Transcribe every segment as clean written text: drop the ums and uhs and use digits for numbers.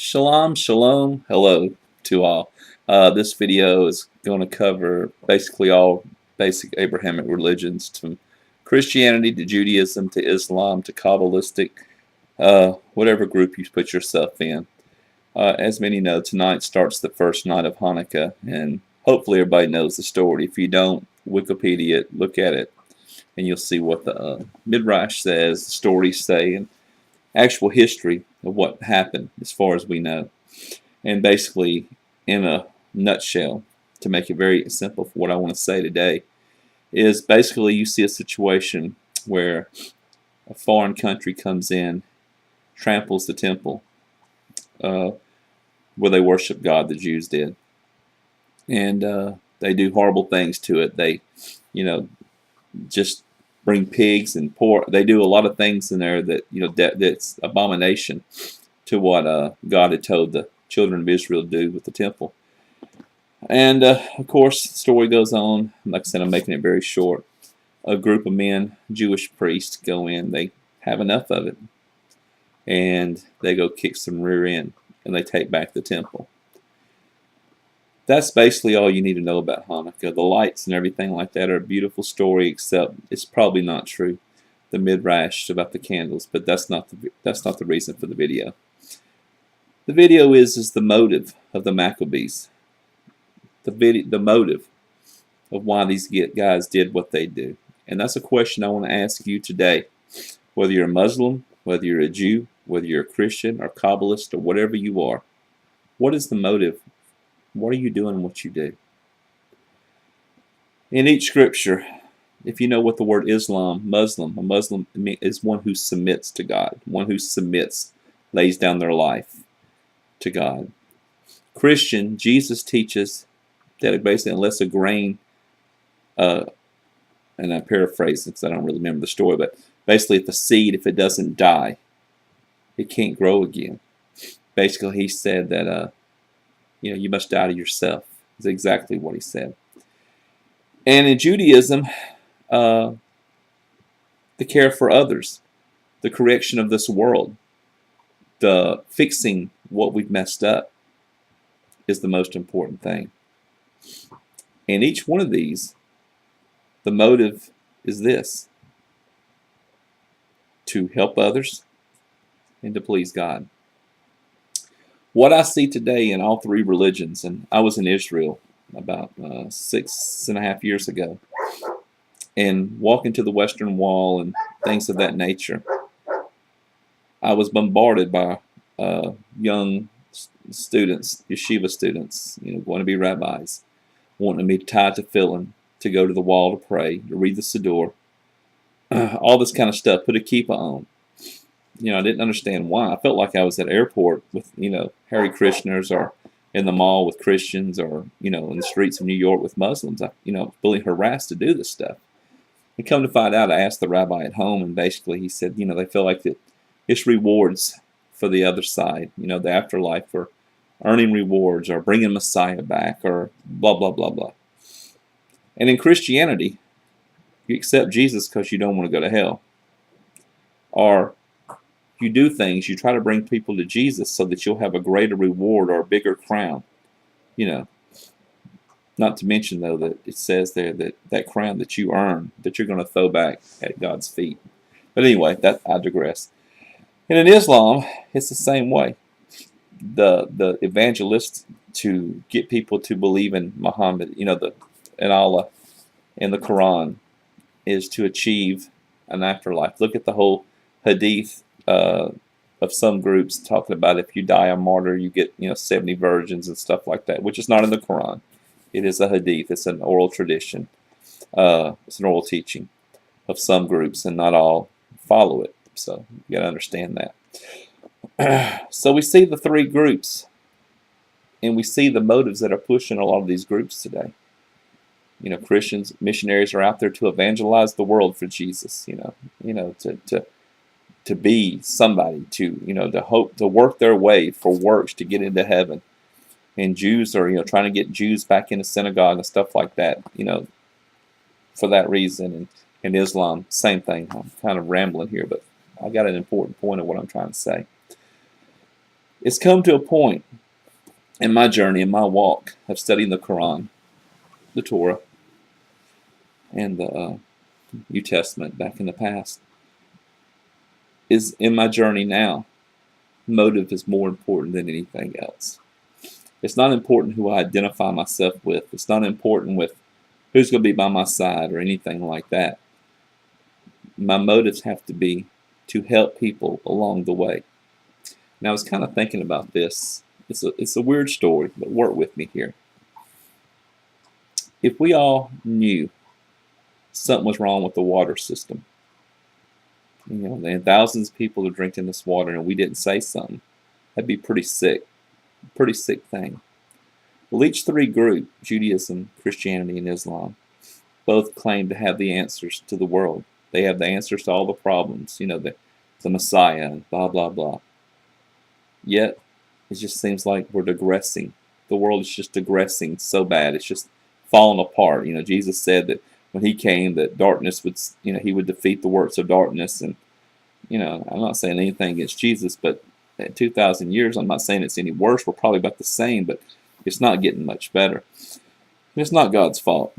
Shalom, shalom, hello to all. This video is going to cover basically all basic Abrahamic religions, from Christianity to Judaism to Islam to Kabbalistic, whatever group you put yourself in. As many know, tonight starts the first night of Hanukkah, and hopefully everybody knows the story. If you don't, Wikipedia it, look at it, and you'll see what the Midrash says, the stories say, and actual history of what happened as far as we know. And basically, in a nutshell, to make it very simple for what I want to say today, is basically you see a situation where a foreign country comes in, tramples the temple where they worship God, the Jews did. And they do horrible things to it. They, just bring pigs and pork. They do a lot of things in there that that's abomination to what God had told the children of Israel to do with the temple. And of course, the story goes on. Like I said, I'm making it very short. A group of men, Jewish priests, go in. They have enough of it, and they go kick some rear end, and they take back the temple. That's basically all you need to know about Hanukkah. The lights and everything like that are a beautiful story, except it's probably not true. The Midrash about the candles, but that's not the reason for the video. The video is the motive of the Maccabees. The motive of why these guys did what they do. And that's a question I want to ask you today. Whether you're a Muslim, whether you're a Jew, whether you're a Christian or Kabbalist or whatever you are, what is the motive? What are you doing what you do? In each scripture, if you know what the word a Muslim is one who submits to God, one who submits, lays down their life to God. Christian, Jesus teaches that basically unless a grain, and I paraphrase it because I don't really remember the story, but basically if the seed, if it doesn't die, it can't grow again. Basically he said that you must die to yourself. Is exactly what he said. And in Judaism, the care for others, the correction of this world, the fixing what we've messed up is the most important thing. In each one of these, the motive is this: to help others and to please God. What I see today in all three religions, and I was in Israel about 6.5 years ago, and walking to the Western Wall and things of that nature, I was bombarded by young students, yeshiva students, going to be rabbis, wanting me to tie tefillin, to go to the wall to pray, to read the Siddur, all this kind of stuff, put a kippah on. I didn't understand why. I felt like I was at an airport with, Hare Krishners, or in the mall with Christians, or, in the streets of New York with Muslims. I, really harassed to do this stuff. And come to find out, I asked the rabbi at home, and basically he said, they feel like that it's rewards for the other side, the afterlife, for earning rewards, or bringing Messiah back, or blah, blah, blah, blah. And in Christianity, you accept Jesus because you don't want to go to hell. Or you do things, you try to bring people to Jesus so that you'll have a greater reward or a bigger crown. Not to mention, though, that it says there that that crown that you earn, that you're going to throw back at God's feet. But anyway, I digress. And in Islam, it's the same way. The evangelists, to get people to believe in Muhammad, in Allah and the Quran, is to achieve an afterlife. Look at the whole hadith of some groups talking about if you die a martyr, you get 70 virgins and stuff like that, which is not in the Quran. It is a hadith. It's an oral tradition. It's an oral teaching of some groups, and not all follow it. So you got to understand that. So we see the three groups, and we see the motives that are pushing a lot of these groups today. Christians, missionaries are out there to evangelize the world for Jesus. To be somebody, to hope to work their way for works to get into heaven. And Jews are, trying to get Jews back into synagogue and stuff like that, for that reason. And Islam, same thing. I'm kind of rambling here, but I got an important point of what I'm trying to say. It's come to a point in my journey, in my walk of studying the Quran, the Torah, and the New Testament back in the past, is in my journey now, motive is more important than anything else. It's not important who I identify myself with. It's not important with who's going to be by my side or anything like that. My motives have to be to help people along the way. Now, I was kind of thinking about this. It's a weird story, but work with me here. If we all knew something was wrong with the water system, and thousands of people are drinking this water, and we didn't say something, that'd be pretty sick thing. Well, each three groups, Judaism, Christianity, and Islam, both claim to have the answers to the world. They have the answers to all the problems, the Messiah, and blah, blah, blah. Yet, it just seems like we're digressing. The world is just digressing so bad. It's just falling apart. Jesus said that when he came, that darkness would, he would defeat the works of darkness. And, I'm not saying anything against Jesus, but in 2,000 years, I'm not saying it's any worse. We're probably about the same, but it's not getting much better. And it's not God's fault.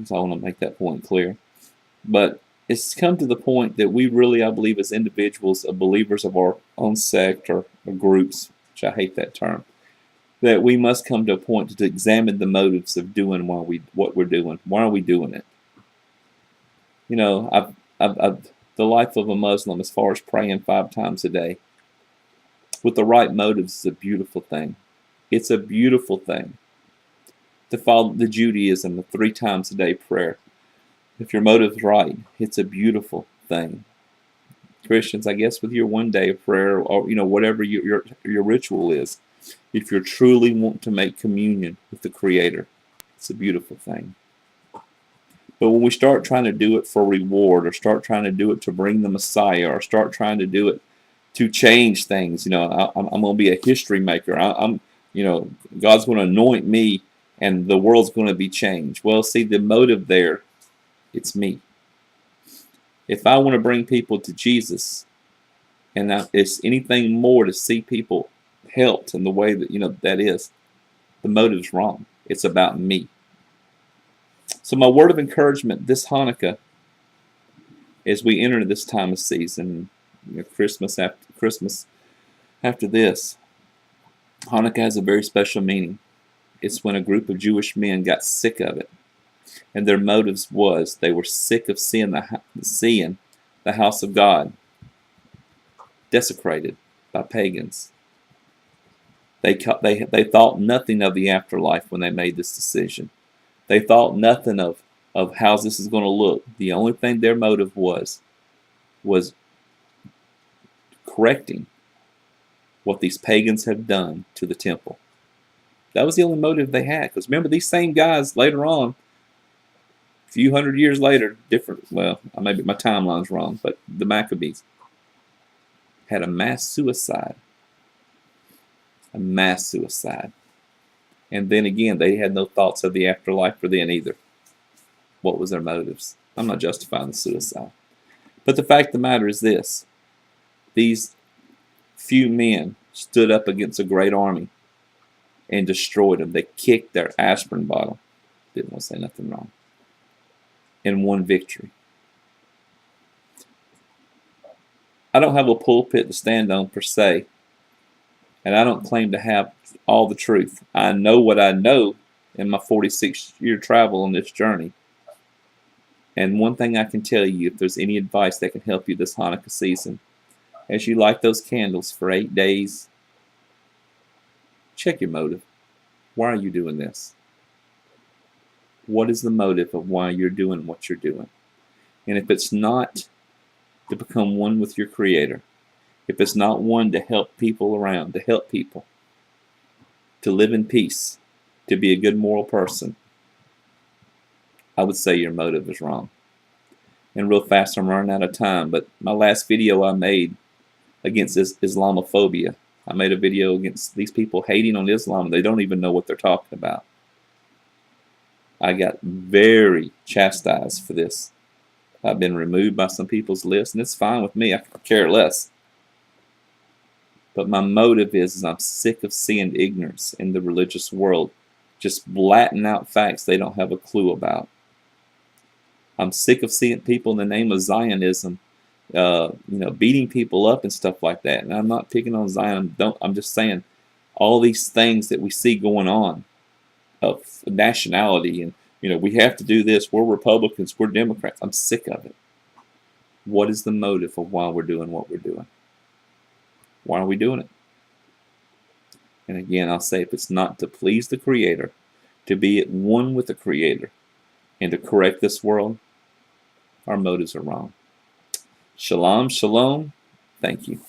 So I want to make that point clear. But it's come to the point that we really, I believe, as individuals, believers of our own sect or groups, which I hate that term, that we must come to a point to examine the motives of doing what we're doing. Why are we doing it? The life of a Muslim, as far as praying 5 times a day, with the right motives, is a beautiful thing. It's a beautiful thing to follow the Judaism, the 3 times a day prayer. If your motive's right, it's a beautiful thing. Christians, I guess, with your 1 day of prayer, or whatever your ritual is, if you're truly want to make communion with the Creator, it's a beautiful thing. But when we start trying to do it for reward, or start trying to do it to bring the Messiah, or start trying to do it to change things, I'm going to be a history maker. God's going to anoint me, and the world's going to be changed. Well, see, the motive there, it's me. If I want to bring people to Jesus, and it's anything more to see people helped in the way that that is, the motive's wrong. It's about me. So my word of encouragement this Hanukkah, as we enter this time of season, Christmas after this, Hanukkah has a very special meaning. It's when a group of Jewish men got sick of it, and their motives was they were sick of seeing the house of God desecrated by pagans. They thought nothing of the afterlife when they made this decision. They thought nothing of how this is going to look. The only thing their motive was correcting what these pagans have done to the temple. That was the only motive they had. Because remember, these same guys later on, a few hundred years later, maybe my timeline's wrong, but the Maccabees had a mass suicide. A mass suicide. And then again, they had no thoughts of the afterlife for then either. What was their motives? I'm not justifying the suicide. But the fact of the matter is this. These few men stood up against a great army and destroyed them. They kicked their aspirin bottle. Didn't want to say nothing wrong. And won victory. I don't have a pulpit to stand on per se. And I don't claim to have all the truth. I know what I know in my 46-year travel on this journey. And one thing I can tell you, if there's any advice that can help you this Hanukkah season, as you light those candles for 8 days, check your motive. Why are you doing this? What is the motive of why you're doing what you're doing? And if it's not to become one with your Creator, if it's not one to help people around, to help people, to live in peace, to be a good moral person, I would say your motive is wrong. And real fast, I'm running out of time, but my last video I made against Islamophobia, I made a video against these people hating on Islam. They don't even know what they're talking about. I got very chastised for this. I've been removed by some people's lists, and it's fine with me. I care less. But my motive is I'm sick of seeing ignorance in the religious world, just blatting out facts they don't have a clue about. I'm sick of seeing people in the name of Zionism, beating people up and stuff like that. And I'm not picking on Zion. I'm just saying all these things that we see going on of nationality and we have to do this. We're Republicans. We're Democrats. I'm sick of it. What is the motive of why we're doing what we're doing? Why are we doing it? And again, I'll say if it's not to please the Creator, to be at one with the Creator, and to correct this world, our motives are wrong. Shalom, shalom. Thank you.